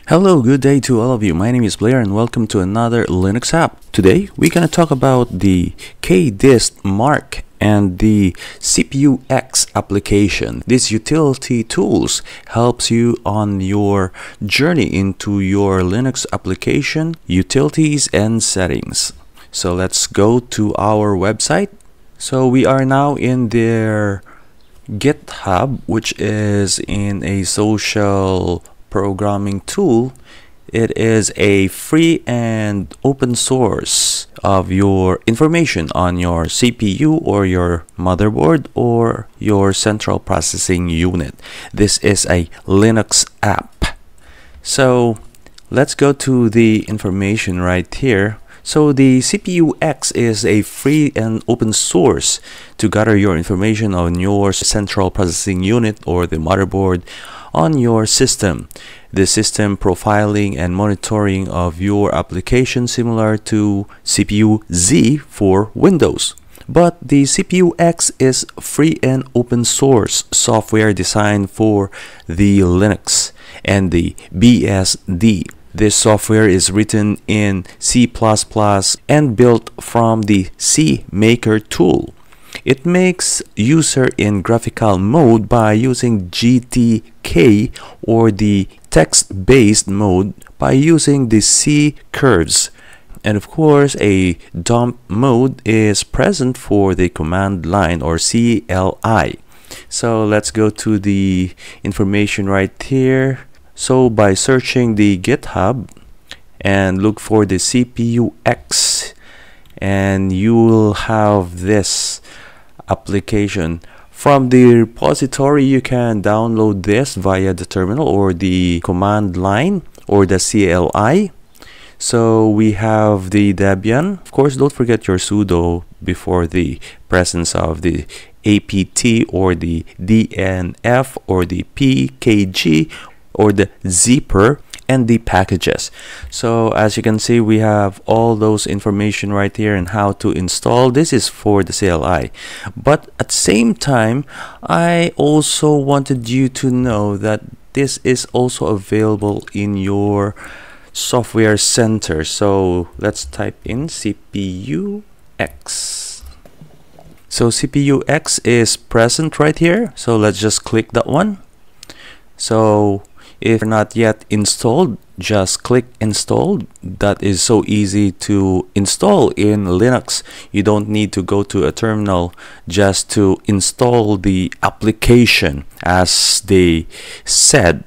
Hello, good day to all of you. My name is Blair and welcome to another Linux app. Today we're going to talk about the KDiskMark and the CPU-X application. These utility tools helps you on your journey into your Linux application, utilities and settings. So let's go to our website. So we are now in their GitHub, which is in a social programming tool. It is a free and open source of your information on your CPU or your motherboard or your central processing unit. This is a Linux app. So let's go to the information right here. So the CPU-X is a free and open source to gather your information on your central processing unit or the motherboard on your system. The system profiling and monitoring of your application similar to CPU-Z for Windows. But the CPU-X is free and open source software designed for the Linux and the BSD. This software is written in C++ and built from the CMaker tool. It makes user in graphical mode by using GTK or the text-based mode by using the C curves. And of course, a dump mode is present for the command line or CLI. So let's go to the information right here. So by searching the GitHub and look for the CPU-X, and you will have this application. From the repository, you can download this via the terminal or the command line or the CLI. So we have the Debian. Of course, don't forget your sudo before the presence of the apt or the dnf or the pkg or the zipper and the packages. So as you can see, we have all those information right here and how to install. This is for the CLI, but at the same time, I also wanted you to know that this is also available in your software center. So let's type in CPU-X. So CPU-X is present right here, so let's just click that one. So if not yet installed, just click install. That is so easy to install in Linux. You don't need to go to a terminal just to install the application, as they said,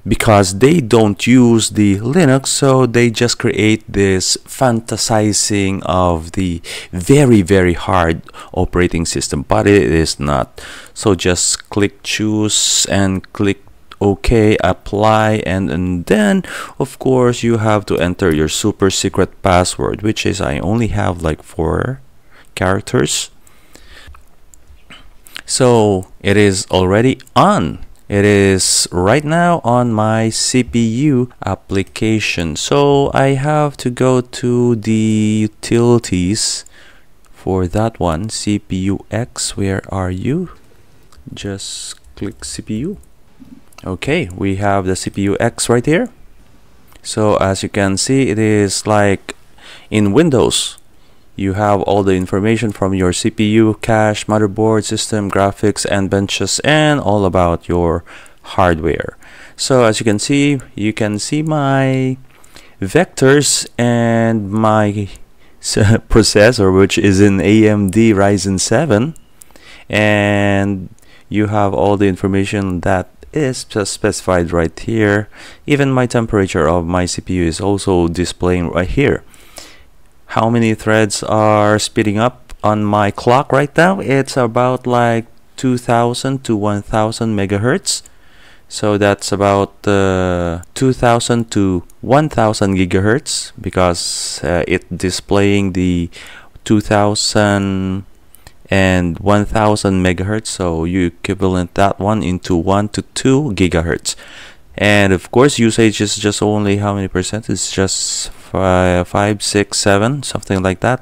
because they don't use the Linux, so they just create this fantasizing of the very hard operating system, but it is not. So just click choose and click OK, apply, and then of course you have to enter your super secret password, which is I only have like 4 characters. So it is already on. It is right now on my CPU application. So I have to go to the utilities for that one. CPU-X, where are you? Just click CPU. Okay, we have the CPU-X right here. So as you can see, it is like in Windows. You have all the information from your CPU, cache, motherboard, system, graphics, and benches, and all about your hardware. So as you can see my vectors and my processor, which is in AMD Ryzen 7, and you have all the information that is just specified right here. Even my temperature of my CPU is also displaying right here. How many threads are speeding up on my clock right now? It's about like 2000 to 1000 megahertz. So that's about 2000 to 1000 gigahertz, because it's displaying the 2000 and 1000 megahertz, so you equivalent that one into 1 to 2 gigahertz. And of course usage is just only how many percent? It's just 5, 6, 7, something like that.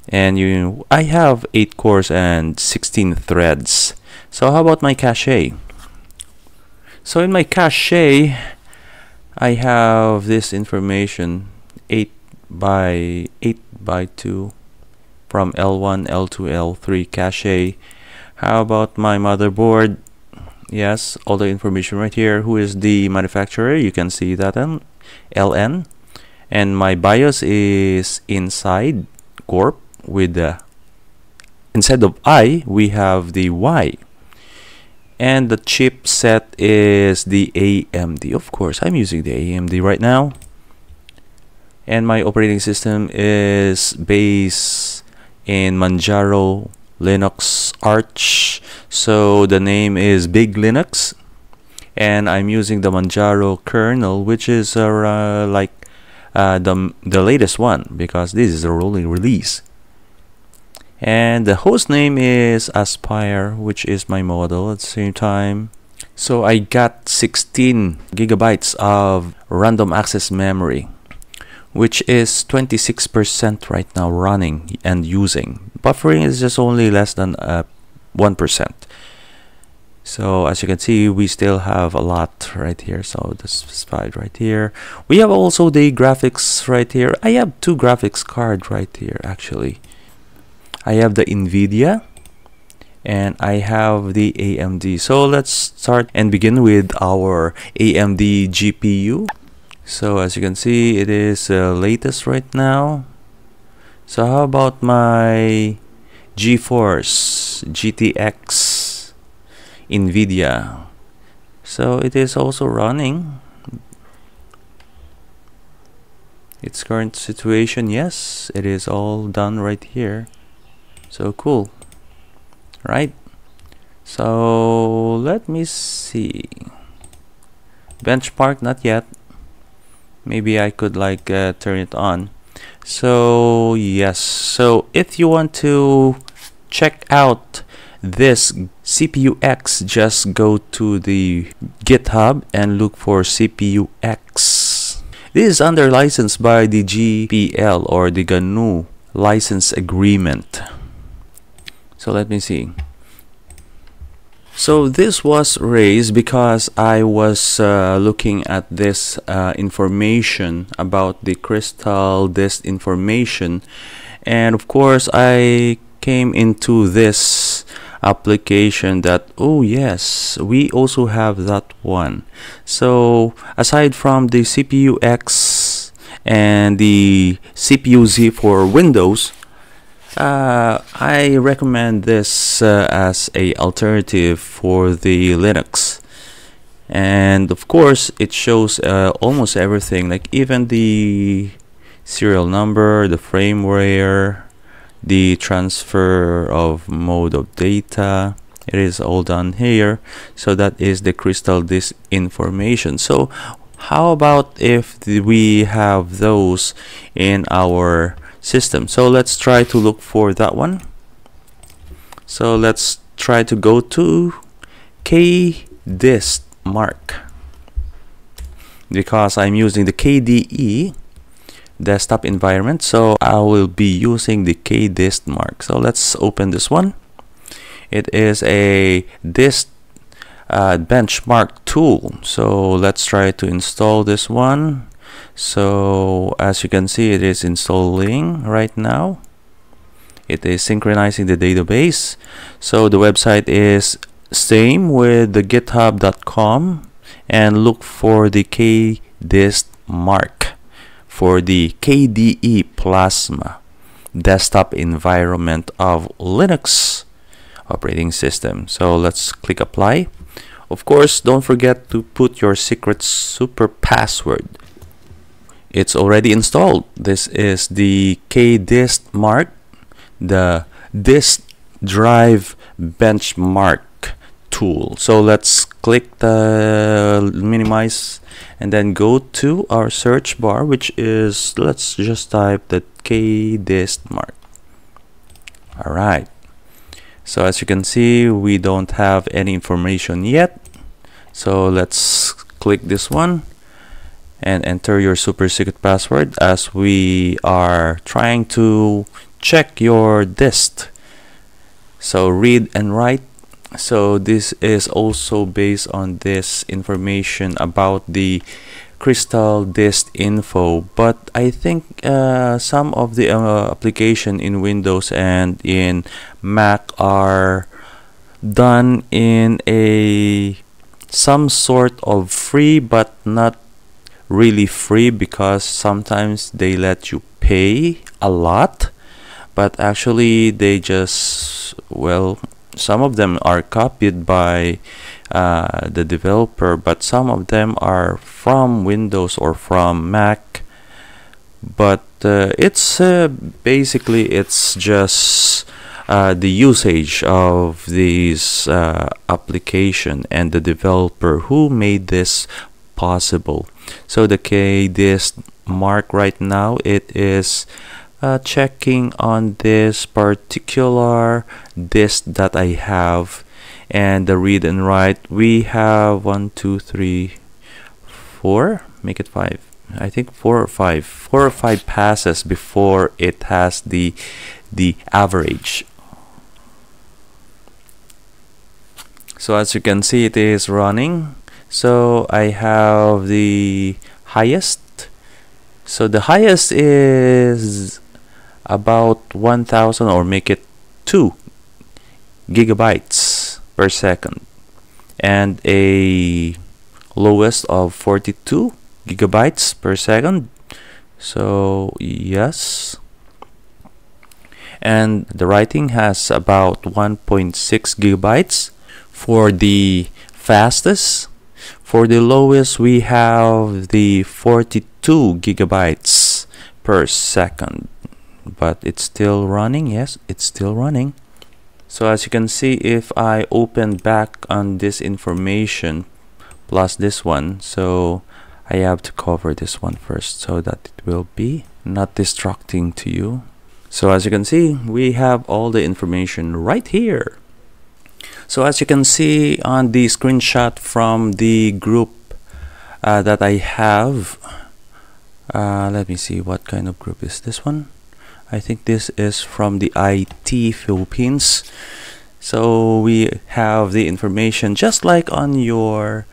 And I have 8 cores and 16 threads. So how about my cache? So in my cache, I have this information 8 by 2 from L1, L2, L3 cache. How about my motherboard? Yes, all the information right here. Who is the manufacturer? You can see that on LN. And my BIOS is inside Corp with the instead of I, we have the Y. And the chipset is the AMD. Of course, I'm using the AMD right now. And my operating system is based in Manjaro Linux Arch. So the name is Big Linux. And I'm using the Manjaro kernel, which is like the latest one, because this is a rolling release. And the host name is Aspire, which is my model at the same time. So I got 16 gigabytes of random access memory, which is 26% right now running and using. Buffering is just only less than 1%. So as you can see, we still have a lot right here. So this is 5 right here. We have also the graphics right here. I have 2 graphics cards right here actually. I have the NVIDIA and I have the AMD. So let's start and begin with our AMD GPU. So as you can see, it is latest right now. So how about my GeForce GTX NVIDIA? So it is also running. Its current situation, yes, it is all done right here. So cool, right? So let me see. Benchmark, not yet. Maybe I could like turn it on. So yes, so if you want to check out this CPU-X, just go to the GitHub and look for CPU-X. This is under license by the GPL or the GNU license agreement. So let me see. So this was raised because I was looking at this information about the crystal disk information, and of course I came into this application that, oh yes, we also have that one. So aside from the CPU-X and the CPU-Z for Windows, I recommend this as a alternative for the Linux. And of course it shows almost everything, like even the serial number, the firmware, the transfer of mode of data. It is all done here. So that is the crystal disk information. So how about if we have those in our system? So let's try to look for that one. So let's try to go to KDiskMark, because I'm using the KDE desktop environment, so I will be using the KDiskMark. So let's open this one. It is a disk benchmark tool. So let's try to install this one. So as you can see, it is installing right now. It is synchronizing the database. So the website is same with the github.com, and look for the KDiskMark for the KDE Plasma desktop environment of Linux operating system. So let's click apply. Of course, don't forget to put your secret super password. It's already installed. This is the KDiskMark, the disk drive benchmark tool. So let's click the minimize and then go to our search bar, which is, let's just type the KDiskMark. All right. So as you can see, we don't have any information yet. So let's click this one and enter your super secret password, as we are trying to check your disk. So read and write. So this is also based on this information about the crystal disk info, but I think some of the application in Windows and in Mac are done in some sort of free, but not really free, because sometimes they let you pay a lot, but actually they just, well, some of them are copied by the developer, but some of them are from Windows or from Mac. But it's basically it's just the usage of these application and the developer who made this possible. So the KDiskMark right now, it is checking on this particular disk that I have, and the read and write, we have 1 2 3 4, make it 5, I think 4 or 5 passes before it has the average. So as you can see, it is running. So I have the highest. So the highest is about 1000, or make it 2 gigabytes per second, and a lowest of 42 gigabytes per second. So yes, and the writing has about 1.6 gigabytes for the fastest. For the lowest, we have the 42 gigabytes per second, but it's still running. Yes, it's still running. So as you can see, if I open back on this information plus this one, so I have to cover this one first so that it will be not distracting to you. So as you can see, we have all the information right here. So as you can see on the screenshot from the group that I have, let me see, what kind of group is this one? I think this is from the IT Philippines. So we have the information just like on your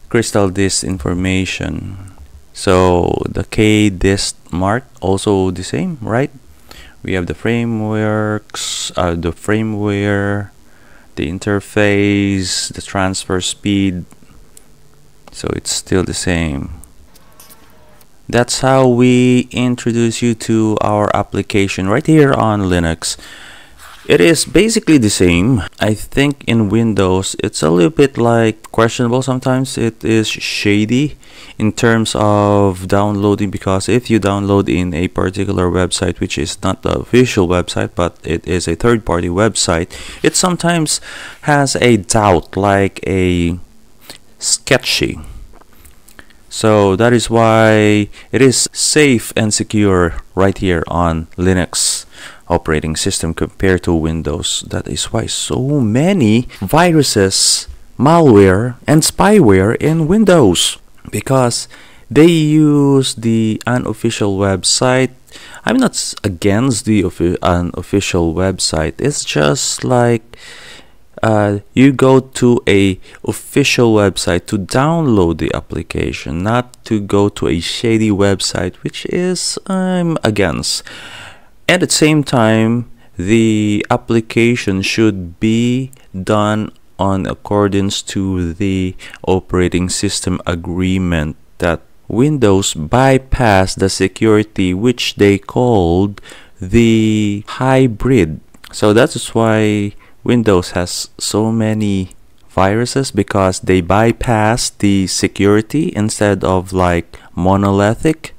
crystal disk information. So the KDiskMark also the same, right? We have the frameworks, the firmware, the interface, the transfer speed. So it's still the same. That's how we introduce you to our application right here on Linux. It is basically the same. I think in Windows it's a little bit like questionable sometimes. It is shady in terms of downloading, because if you download in a particular website which is not the official website but it is a third-party website, it sometimes has a doubt, like a sketchy. So that is why it is safe and secure right here on Linux operating system compared to Windows. That is why so many viruses, malware, and spyware in Windows, because they use the unofficial website. I'm not against the unofficial website. It's just like you go to a official website to download the application, not to go to a shady website, which is I'm against. At the same time, the application should be done on accordance to the operating system agreement that Windows bypassed the security which they called the hybrid. So that is why Windows has so many viruses, because they bypass the security instead of like monolithic.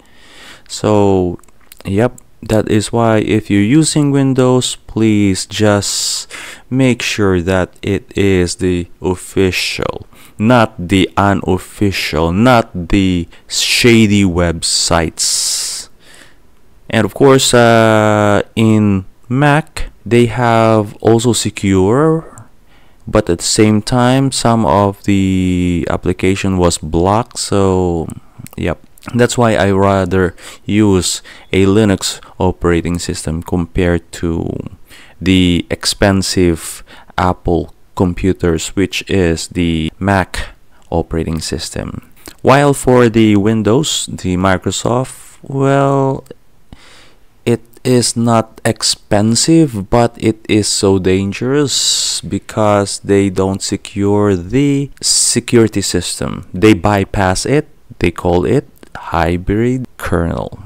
So yep, that is why if you're using Windows, please just make sure that it is the official, not the unofficial, not the shady websites. And of course, in Mac, they have also secure, but at the same time some of the application was blocked. So yep, that's why I rather use a Linux operating system compared to the expensive Apple computers, which is the Mac operating system. While for the Windows, the Microsoft, well, it is not expensive, but it is so dangerous because they don't secure the security system. They bypass it. They call it hybrid kernel.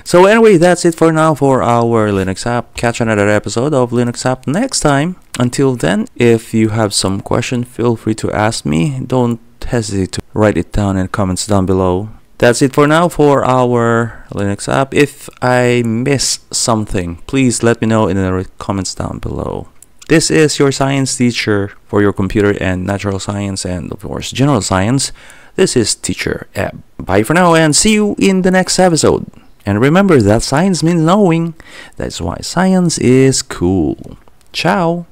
So anyway, that's it for now for our Linux app. Catch another episode of Linux app next time. Until then, if you have some question, feel free to ask me. Don't hesitate to write it down in the comments down below. That's it for now for our Linux app. If I miss something, please let me know in the comments down below. This is your science teacher for your computer and natural science and of course general science. This is Teacher Eb. Bye for now and see you in the next episode. And remember that science means knowing. That's why science is cool. Ciao!